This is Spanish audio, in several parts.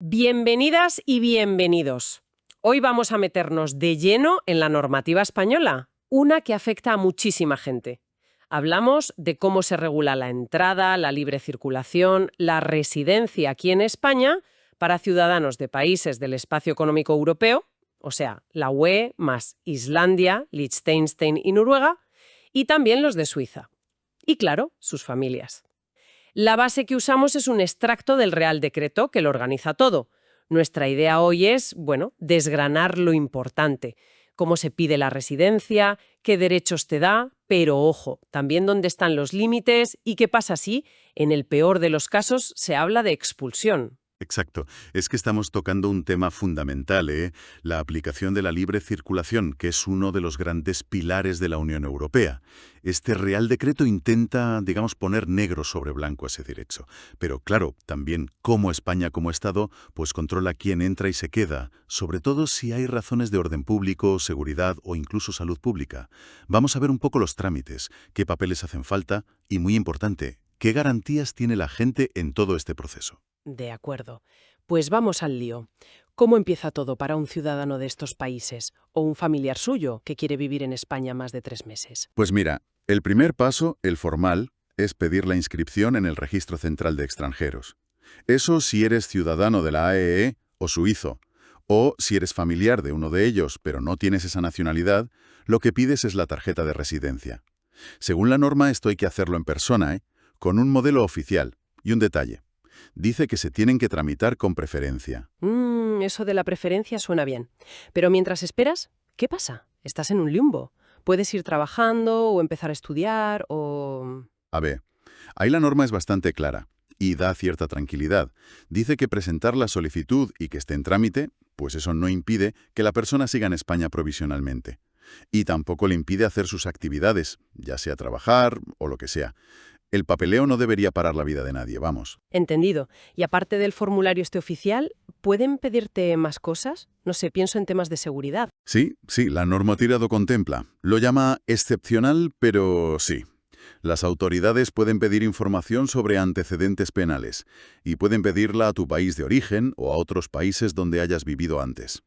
Bienvenidas y bienvenidos. Hoy vamos a meternos de lleno en la normativa española, una que afecta a muchísima gente. Hablamos de cómo se regula la entrada, la libre circulación, la residencia aquí en España para ciudadanos de países del espacio económico europeo, o sea, la UE más Islandia, Liechtenstein y Noruega, y también los de Suiza. Y claro, sus familias. La base que usamos es un extracto del Real Decreto que lo organiza todo. Nuestra idea hoy es, desgranar lo importante, cómo se pide la residencia, qué derechos te da, pero ojo, también dónde están los límites y qué pasa si, en el peor de los casos, se habla de expulsión. Exacto. Es que estamos tocando un tema fundamental, la aplicación de la libre circulación, que es uno de los grandes pilares de la Unión Europea. Este Real Decreto intenta, poner negro sobre blanco ese derecho. Pero claro, también cómo España como Estado, pues controla quién entra y se queda, sobre todo si hay razones de orden público, seguridad o incluso salud pública. Vamos a ver un poco los trámites, qué papeles hacen falta y, muy importante, qué garantías tiene la gente en todo este proceso. De acuerdo. Pues vamos al lío. ¿Cómo empieza todo para un ciudadano de estos países o un familiar suyo que quiere vivir en España más de 3 meses? Pues mira, el primer paso, el formal, es pedir la inscripción en el Registro Central de Extranjeros. Eso si eres ciudadano de la AEE o suizo, o si eres familiar de uno de ellos pero no tienes esa nacionalidad, lo que pides es la tarjeta de residencia. Según la norma, esto hay que hacerlo en persona, con un modelo oficial. Y un detalle. Dice que se tienen que tramitar con preferencia. Eso de la preferencia suena bien. Pero mientras esperas, ¿qué pasa? Estás en un limbo. Puedes ir trabajando o empezar a estudiar o... A ver, ahí la norma es bastante clara y da cierta tranquilidad. Dice que presentar la solicitud y que esté en trámite, pues eso no impide que la persona siga en España provisionalmente. Y tampoco le impide hacer sus actividades, ya sea trabajar o lo que sea. El papeleo no debería parar la vida de nadie, vamos. Entendido. Y aparte del formulario este oficial, ¿pueden pedirte más cosas? No sé, pienso en temas de seguridad. Sí, la normativa lo contempla. Lo llama excepcional, pero sí. Las autoridades pueden pedir información sobre antecedentes penales y pueden pedirla a tu país de origen o a otros países donde hayas vivido antes.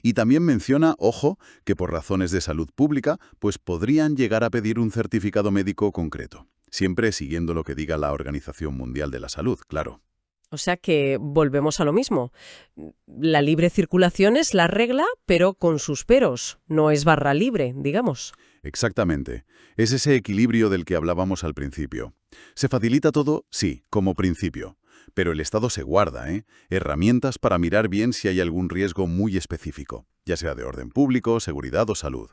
Y también menciona, ojo, que por razones de salud pública, pues podrían llegar a pedir un certificado médico concreto. Siempre siguiendo lo que diga la Organización Mundial de la Salud, claro. O sea que volvemos a lo mismo. La libre circulación es la regla, pero con sus peros. No es barra libre, digamos. Exactamente. Es ese equilibrio del que hablábamos al principio. ¿Se facilita todo? Sí, como principio. Pero el Estado se guarda, herramientas para mirar bien si hay algún riesgo muy específico, ya sea de orden público, seguridad o salud.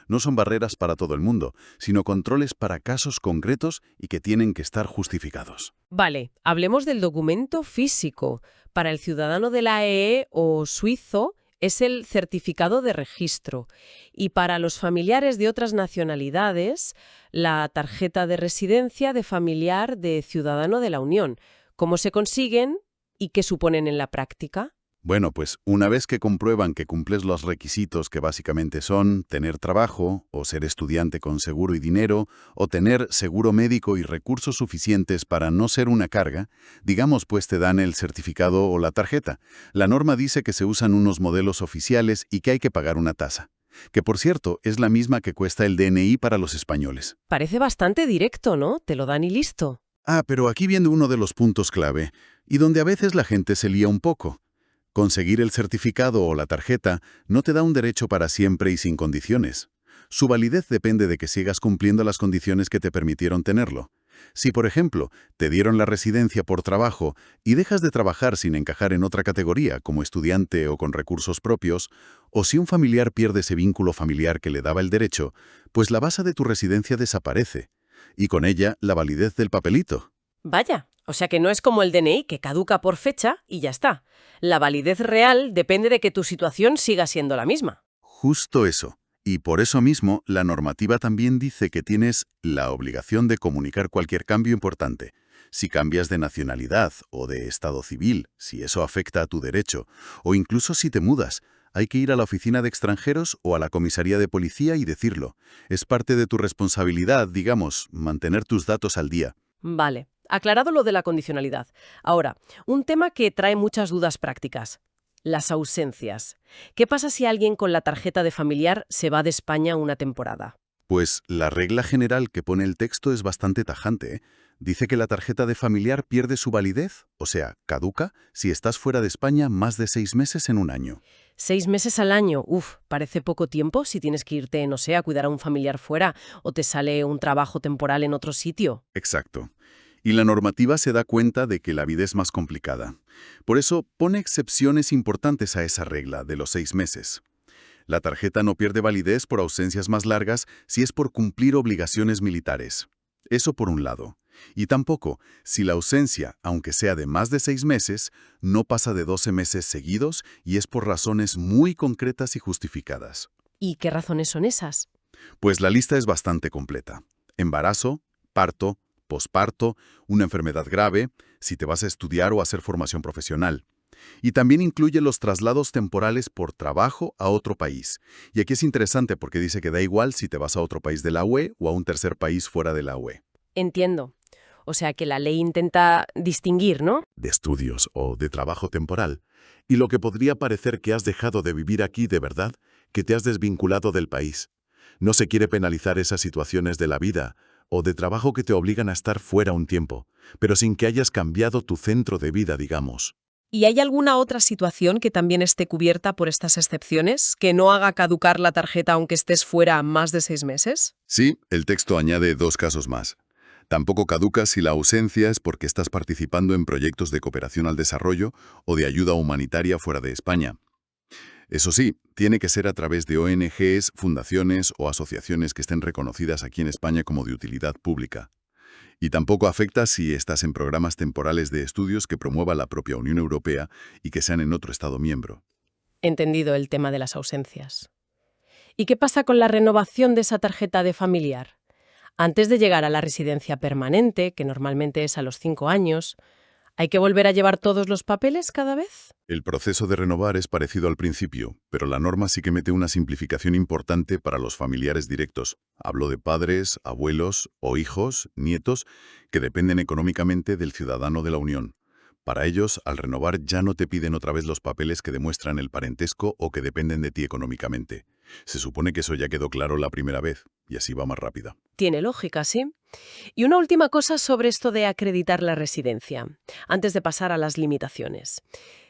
No son barreras para todo el mundo, sino controles para casos concretos y que tienen que estar justificados. Vale, hablemos del documento físico. Para el ciudadano de la AEE o suizo es el certificado de registro. Y para los familiares de otras nacionalidades, la tarjeta de residencia de familiar de ciudadano de la Unión. ¿Cómo se consiguen y qué suponen en la práctica? Bueno, pues una vez que comprueban que cumples los requisitos que básicamente son tener trabajo, o ser estudiante con seguro y dinero, o tener seguro médico y recursos suficientes para no ser una carga, pues te dan el certificado o la tarjeta. La norma dice que se usan unos modelos oficiales y que hay que pagar una tasa. Que por cierto, es la misma que cuesta el DNI para los españoles. Parece bastante directo, ¿no? Te lo dan y listo. Pero aquí viene uno de los puntos clave, y donde a veces la gente se lía un poco. Conseguir el certificado o la tarjeta no te da un derecho para siempre y sin condiciones. Su validez depende de que sigas cumpliendo las condiciones que te permitieron tenerlo. Si, por ejemplo, te dieron la residencia por trabajo y dejas de trabajar sin encajar en otra categoría, como estudiante o con recursos propios, o si un familiar pierde ese vínculo familiar que le daba el derecho, pues la base de tu residencia desaparece. Y con ella, la validez del papelito. Vaya, o sea que no es como el DNI, que caduca por fecha y ya está. La validez real depende de que tu situación siga siendo la misma. Justo eso. Y por eso mismo, la normativa también dice que tienes la obligación de comunicar cualquier cambio importante. Si cambias de nacionalidad o de estado civil, si eso afecta a tu derecho, o incluso si te mudas, hay que ir a la oficina de extranjeros o a la comisaría de policía y decirlo. Es parte de tu responsabilidad, mantener tus datos al día. Vale. aclarado lo de la condicionalidad. Ahora, un tema que trae muchas dudas prácticas. Las ausencias. ¿Qué pasa si alguien con la tarjeta de familiar se va de España una temporada? Pues la regla general que pone el texto es bastante tajante, ¿eh? Dice que la tarjeta de familiar pierde su validez, o sea, caduca, si estás fuera de España más de 6 meses en un año. 6 meses al año, parece poco tiempo si tienes que irte, no sé, a cuidar a un familiar fuera o te sale un trabajo temporal en otro sitio. Exacto. Y la normativa se da cuenta de que la vida es más complicada. Por eso pone excepciones importantes a esa regla de los 6 meses. La tarjeta no pierde validez por ausencias más largas si es por cumplir obligaciones militares. Eso por un lado. Y tampoco si la ausencia, aunque sea de más de 6 meses, no pasa de 12 meses seguidos y es por razones muy concretas y justificadas. ¿Y qué razones son esas? Pues la lista es bastante completa. Embarazo, parto, posparto, una enfermedad grave, si te vas a estudiar o hacer formación profesional. Y también incluye los traslados temporales por trabajo a otro país. Y aquí es interesante porque dice que da igual si te vas a otro país de la UE o a un tercer país fuera de la UE. Entiendo. O sea que la ley intenta distinguir, ¿no? De estudios o de trabajo temporal, y lo que podría parecer que has dejado de vivir aquí de verdad, que te has desvinculado del país. No se quiere penalizar esas situaciones de la vida o de trabajo que te obligan a estar fuera un tiempo, pero sin que hayas cambiado tu centro de vida, digamos. ¿Y hay alguna otra situación que también esté cubierta por estas excepciones, que no haga caducar la tarjeta aunque estés fuera más de 6 meses? Sí, el texto añade 2 casos más. Tampoco caduca si la ausencia es porque estás participando en proyectos de cooperación al desarrollo o de ayuda humanitaria fuera de España. Eso sí, tiene que ser a través de ONGs, fundaciones o asociaciones que estén reconocidas aquí en España como de utilidad pública. Y tampoco afecta si estás en programas temporales de estudios que promueva la propia Unión Europea y que sean en otro Estado miembro. Entendido el tema de las ausencias. ¿Y qué pasa con la renovación de esa tarjeta de familiar? Antes de llegar a la residencia permanente, que normalmente es a los 5 años, ¿hay que volver a llevar todos los papeles cada vez? El proceso de renovar es parecido al principio, pero la norma sí que mete una simplificación importante para los familiares directos. Hablo de padres, abuelos o hijos, nietos, que dependen económicamente del ciudadano de la Unión. Para ellos, al renovar ya no te piden otra vez los papeles que demuestran el parentesco o que dependen de ti económicamente. Se supone que eso ya quedó claro la primera vez, y así va más rápida. Tiene lógica, ¿sí? Y una última cosa sobre esto de acreditar la residencia, antes de pasar a las limitaciones.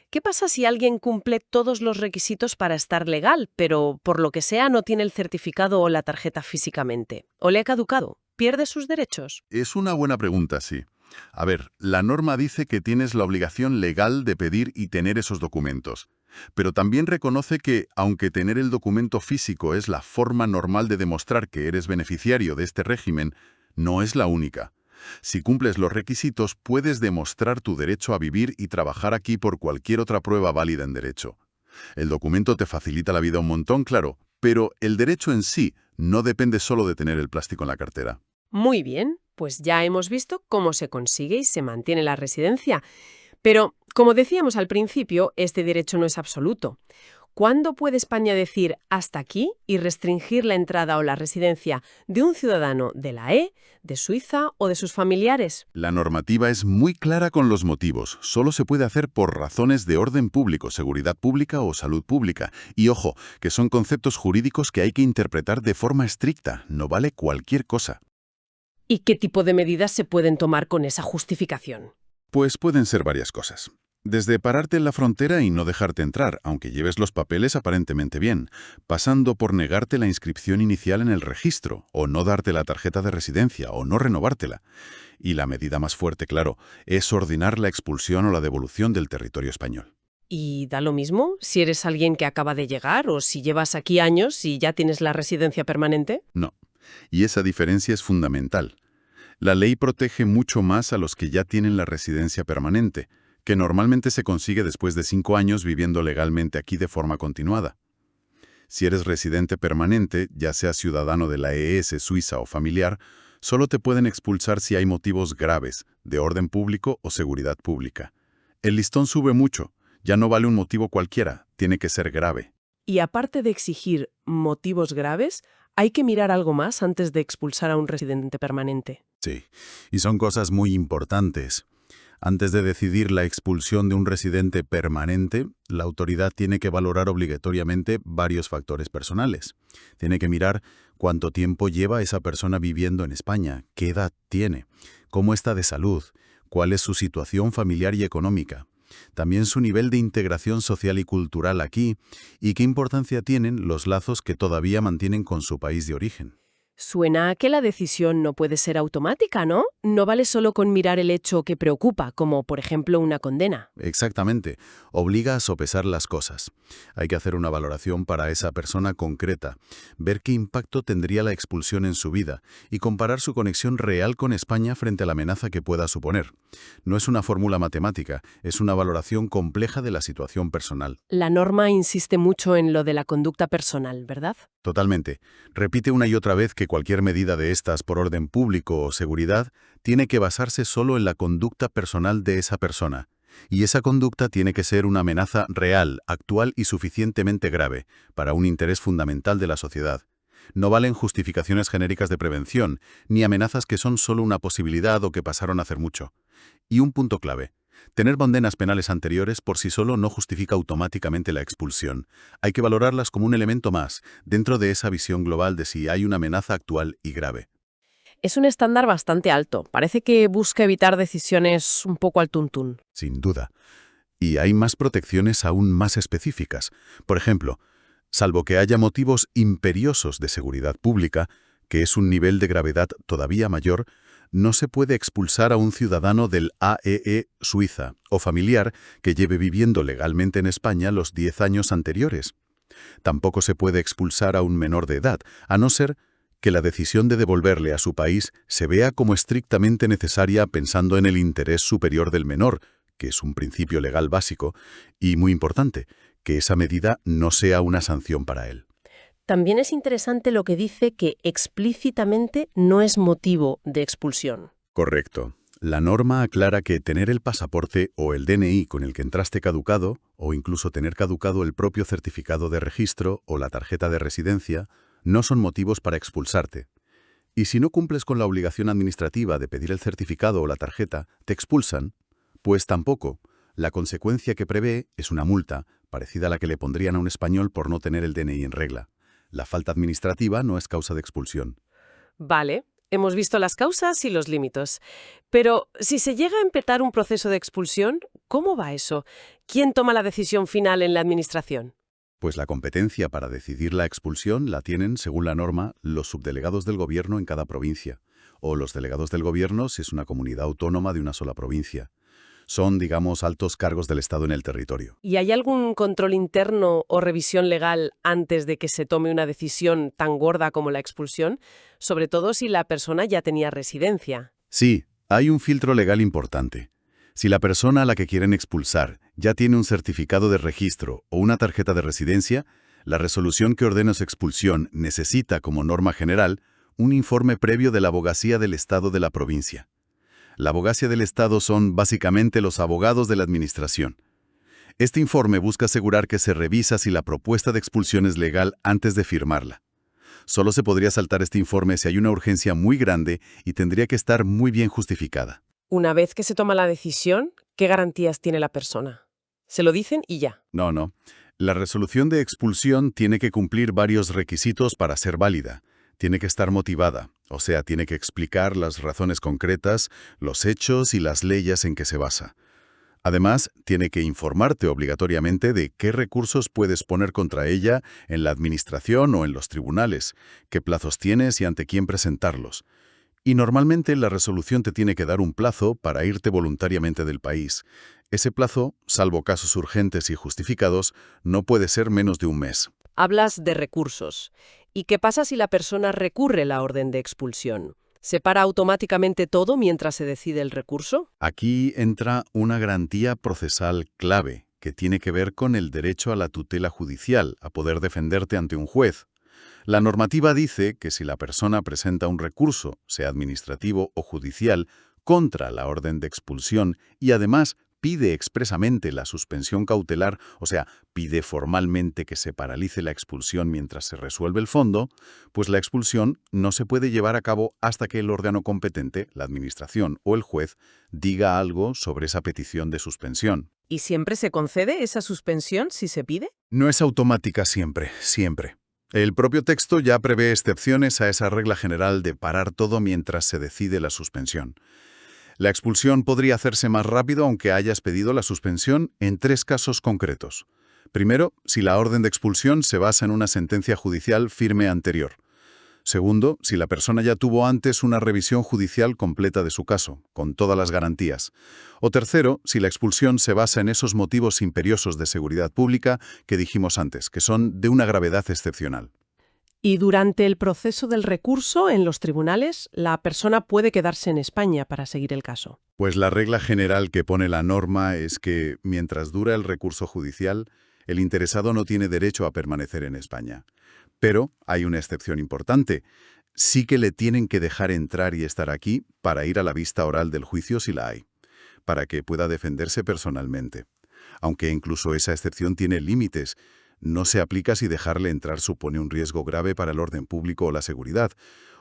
¿Qué pasa si alguien cumple todos los requisitos para estar legal, pero por lo que sea no tiene el certificado o la tarjeta físicamente? ¿O le ha caducado? ¿Pierde sus derechos? Es una buena pregunta, sí. A ver, la norma dice que tienes la obligación legal de pedir y tener esos documentos, pero también reconoce que, aunque tener el documento físico es la forma normal de demostrar que eres beneficiario de este régimen, no es la única. Si cumples los requisitos, puedes demostrar tu derecho a vivir y trabajar aquí por cualquier otra prueba válida en derecho. El documento te facilita la vida un montón, claro, pero el derecho en sí no depende solo de tener el plástico en la cartera. Muy bien, pues ya hemos visto cómo se consigue y se mantiene la residencia. Pero, como decíamos al principio, este derecho no es absoluto. ¿Cuándo puede España decir hasta aquí y restringir la entrada o la residencia de un ciudadano de la UE, de Suiza o de sus familiares? La normativa es muy clara con los motivos. Solo se puede hacer por razones de orden público, seguridad pública o salud pública. Y ojo, que son conceptos jurídicos que hay que interpretar de forma estricta. No vale cualquier cosa. ¿Y qué tipo de medidas se pueden tomar con esa justificación? Pues pueden ser varias cosas. Desde pararte en la frontera y no dejarte entrar, aunque lleves los papeles aparentemente bien, pasando por negarte la inscripción inicial en el registro, o no darte la tarjeta de residencia, o no renovártela. Y la medida más fuerte, claro, es ordenar la expulsión o la devolución del territorio español. ¿Y da lo mismo si eres alguien que acaba de llegar o si llevas aquí años y ya tienes la residencia permanente? No. Y esa diferencia es fundamental. La ley protege mucho más a los que ya tienen la residencia permanente, que normalmente se consigue después de 5 años viviendo legalmente aquí de forma continuada. Si eres residente permanente, ya sea ciudadano de la ES, Suiza o familiar, solo te pueden expulsar si hay motivos graves, de orden público o seguridad pública. El listón sube mucho, ya no vale un motivo cualquiera, tiene que ser grave. Y aparte de exigir motivos graves, hay que mirar algo más antes de expulsar a un residente permanente. Sí, y son cosas muy importantes. Antes de decidir la expulsión de un residente permanente, la autoridad tiene que valorar obligatoriamente varios factores personales. Tiene que mirar cuánto tiempo lleva esa persona viviendo en España, qué edad tiene, cómo está de salud, cuál es su situación familiar y económica, también su nivel de integración social y cultural aquí y qué importancia tienen los lazos que todavía mantienen con su país de origen. Suena a que la decisión no puede ser automática, ¿no? No vale solo con mirar el hecho que preocupa, como por ejemplo una condena. Exactamente. Obliga a sopesar las cosas. Hay que hacer una valoración para esa persona concreta, ver qué impacto tendría la expulsión en su vida y comparar su conexión real con España frente a la amenaza que pueda suponer. No es una fórmula matemática, es una valoración compleja de la situación personal. La norma insiste mucho en lo de la conducta personal, ¿verdad? Totalmente. Repite una y otra vez que cualquier medida de estas por orden público o seguridad tiene que basarse solo en la conducta personal de esa persona. Y esa conducta tiene que ser una amenaza real, actual y suficientemente grave para un interés fundamental de la sociedad. No valen justificaciones genéricas de prevención, ni amenazas que son solo una posibilidad o que pasaron hace mucho. Y un punto clave. Tener condenas penales anteriores por sí solo no justifica automáticamente la expulsión. Hay que valorarlas como un elemento más, dentro de esa visión global de si hay una amenaza actual y grave. Es un estándar bastante alto. Parece que busca evitar decisiones un poco al tuntún. Sin duda. Y hay más protecciones aún más específicas. Por ejemplo, salvo que haya motivos imperiosos de seguridad pública, que es un nivel de gravedad todavía mayor, no se puede expulsar a un ciudadano del AEE Suiza o familiar que lleve viviendo legalmente en España los 10 años anteriores. Tampoco se puede expulsar a un menor de edad, a no ser que la decisión de devolverle a su país se vea como estrictamente necesaria pensando en el interés superior del menor, que es un principio legal básico, y muy importante, que esa medida no sea una sanción para él. También es interesante lo que dice que explícitamente no es motivo de expulsión. Correcto. La norma aclara que tener el pasaporte o el DNI con el que entraste caducado, o incluso tener caducado el propio certificado de registro o la tarjeta de residencia, no son motivos para expulsarte. Y si no cumples con la obligación administrativa de pedir el certificado o la tarjeta, te expulsan, pues tampoco. La consecuencia que prevé es una multa, parecida a la que le pondrían a un español por no tener el DNI en regla. La falta administrativa no es causa de expulsión. Vale, hemos visto las causas y los límites. Pero si se llega a empezar un proceso de expulsión, ¿cómo va eso? ¿Quién toma la decisión final en la administración? Pues la competencia para decidir la expulsión la tienen, según la norma, los subdelegados del gobierno en cada provincia, o los delegados del gobierno si es una comunidad autónoma de una sola provincia. Son, digamos, altos cargos del Estado en el territorio. ¿Y hay algún control interno o revisión legal antes de que se tome una decisión tan gorda como la expulsión? Sobre todo si la persona ya tenía residencia. Sí, hay un filtro legal importante. Si la persona a la que quieren expulsar ya tiene un certificado de registro o una tarjeta de residencia, la resolución que ordena su expulsión necesita, como norma general, un informe previo de la abogacía del Estado de la provincia. La abogacía del Estado son, básicamente, los abogados de la administración. Este informe busca asegurar que se revisa si la propuesta de expulsión es legal antes de firmarla. Solo se podría saltar este informe si hay una urgencia muy grande y tendría que estar muy bien justificada. Una vez que se toma la decisión, ¿qué garantías tiene la persona? Se lo dicen y ya. No. La resolución de expulsión tiene que cumplir varios requisitos para ser válida. Tiene que estar motivada, o sea, tiene que explicar las razones concretas, los hechos y las leyes en que se basa. Además, tiene que informarte obligatoriamente de qué recursos puedes poner contra ella en la administración o en los tribunales, qué plazos tienes y ante quién presentarlos. Y normalmente la resolución te tiene que dar un plazo para irte voluntariamente del país. Ese plazo, salvo casos urgentes y justificados, no puede ser menos de un mes. Hablas de recursos. ¿Y qué pasa si la persona recurre la orden de expulsión? ¿Se para automáticamente todo mientras se decide el recurso? Aquí entra una garantía procesal clave, que tiene que ver con el derecho a la tutela judicial, a poder defenderte ante un juez. La normativa dice que si la persona presenta un recurso, sea administrativo o judicial, contra la orden de expulsión y además pide expresamente la suspensión cautelar, o sea, pide formalmente que se paralice la expulsión mientras se resuelve el fondo, pues la expulsión no se puede llevar a cabo hasta que el órgano competente, la Administración o el juez, diga algo sobre esa petición de suspensión. ¿Y siempre se concede esa suspensión si se pide? No es automática siempre, siempre. El propio texto ya prevé excepciones a esa regla general de parar todo mientras se decide la suspensión. La expulsión podría hacerse más rápido aunque hayas pedido la suspensión en 3 casos concretos. Primero, si la orden de expulsión se basa en una sentencia judicial firme anterior. Segundo, si la persona ya tuvo antes una revisión judicial completa de su caso, con todas las garantías. O tercero, si la expulsión se basa en esos motivos imperiosos de seguridad pública que dijimos antes, que son de una gravedad excepcional. Y durante el proceso del recurso en los tribunales, la persona puede quedarse en España para seguir el caso. Pues la regla general que pone la norma es que, mientras dura el recurso judicial, el interesado no tiene derecho a permanecer en España. Pero hay una excepción importante. Sí que le tienen que dejar entrar y estar aquí para ir a la vista oral del juicio si la hay, para que pueda defenderse personalmente. Aunque incluso esa excepción tiene límites. No se aplica si dejarle entrar supone un riesgo grave para el orden público o la seguridad,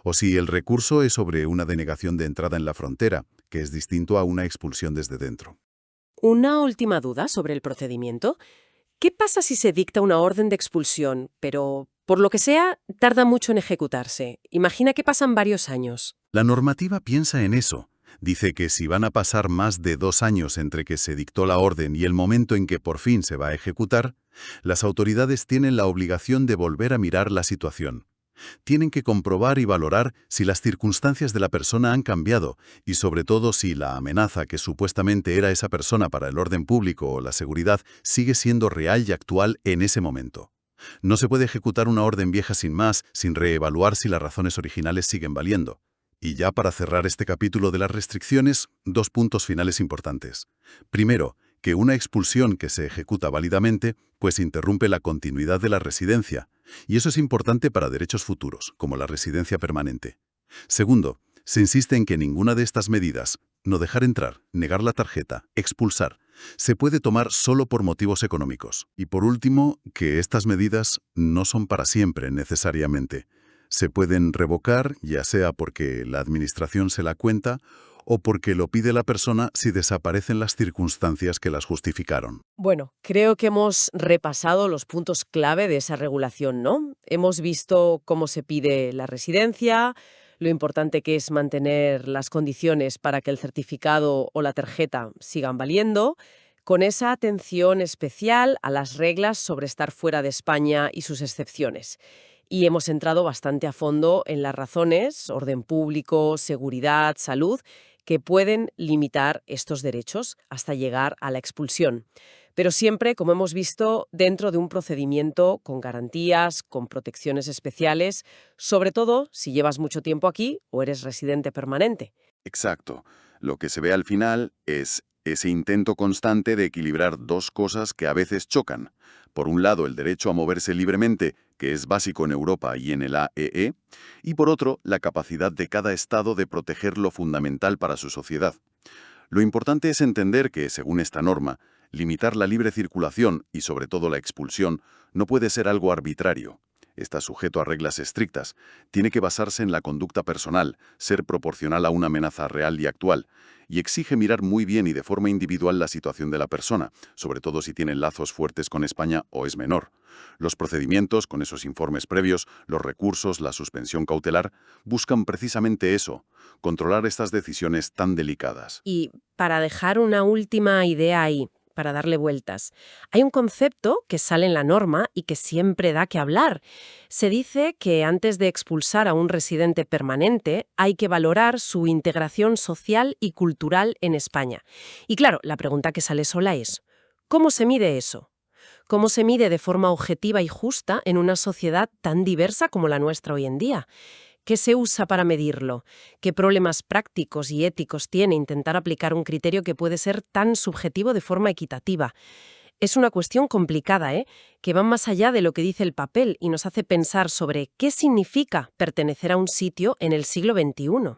o si el recurso es sobre una denegación de entrada en la frontera, que es distinto a una expulsión desde dentro. Una última duda sobre el procedimiento. ¿Qué pasa si se dicta una orden de expulsión, pero, por lo que sea, tarda mucho en ejecutarse? Imagina que pasan varios años. La normativa piensa en eso. Dice que si van a pasar más de 2 años entre que se dictó la orden y el momento en que por fin se va a ejecutar, las autoridades tienen la obligación de volver a mirar la situación. Tienen que comprobar y valorar si las circunstancias de la persona han cambiado y sobre todo si la amenaza que supuestamente era esa persona para el orden público o la seguridad sigue siendo real y actual en ese momento. No se puede ejecutar una orden vieja sin más, sin reevaluar si las razones originales siguen valiendo. Y ya para cerrar este capítulo de las restricciones, 2 puntos finales importantes. Primero, que una expulsión que se ejecuta válidamente, pues interrumpe la continuidad de la residencia, y eso es importante para derechos futuros, como la residencia permanente. Segundo, se insiste en que ninguna de estas medidas, no dejar entrar, negar la tarjeta, expulsar, se puede tomar solo por motivos económicos. Y por último, que estas medidas no son para siempre necesariamente. Se pueden revocar, ya sea porque la Administración se la cuenta o porque lo pide la persona si desaparecen las circunstancias que las justificaron. Bueno, creo que hemos repasado los puntos clave de esa regulación, ¿no? Hemos visto cómo se pide la residencia, lo importante que es mantener las condiciones para que el certificado o la tarjeta sigan valiendo, con esa atención especial a las reglas sobre estar fuera de España y sus excepciones. Y hemos entrado bastante a fondo en las razones, orden público, seguridad, salud, que pueden limitar estos derechos hasta llegar a la expulsión. Pero siempre, como hemos visto, dentro de un procedimiento con garantías, con protecciones especiales, sobre todo si llevas mucho tiempo aquí o eres residente permanente. Exacto. Lo que se ve al final es ese intento constante de equilibrar 2 cosas que a veces chocan. Por un lado, el derecho a moverse libremente, que es básico en Europa y en el AEE, y por otro, la capacidad de cada Estado de proteger lo fundamental para su sociedad. Lo importante es entender que, según esta norma, limitar la libre circulación y sobre todo la expulsión no puede ser algo arbitrario. Está sujeto a reglas estrictas, tiene que basarse en la conducta personal, ser proporcional a una amenaza real y actual, y exige mirar muy bien y de forma individual la situación de la persona, sobre todo si tiene lazos fuertes con España o es menor. Los procedimientos, con esos informes previos, los recursos, la suspensión cautelar, buscan precisamente eso, controlar estas decisiones tan delicadas. Y para dejar una última idea ahí, para darle vueltas, hay un concepto que sale en la norma y que siempre da que hablar. Se dice que antes de expulsar a un residente permanente hay que valorar su integración social y cultural en España. Y claro, la pregunta que sale sola es, ¿cómo se mide eso? ¿Cómo se mide de forma objetiva y justa en una sociedad tan diversa como la nuestra hoy en día? ¿Qué se usa para medirlo? ¿Qué problemas prácticos y éticos tiene intentar aplicar un criterio que puede ser tan subjetivo de forma equitativa? Es una cuestión complicada, que va más allá de lo que dice el papel y nos hace pensar sobre qué significa pertenecer a un sitio en el siglo XXI.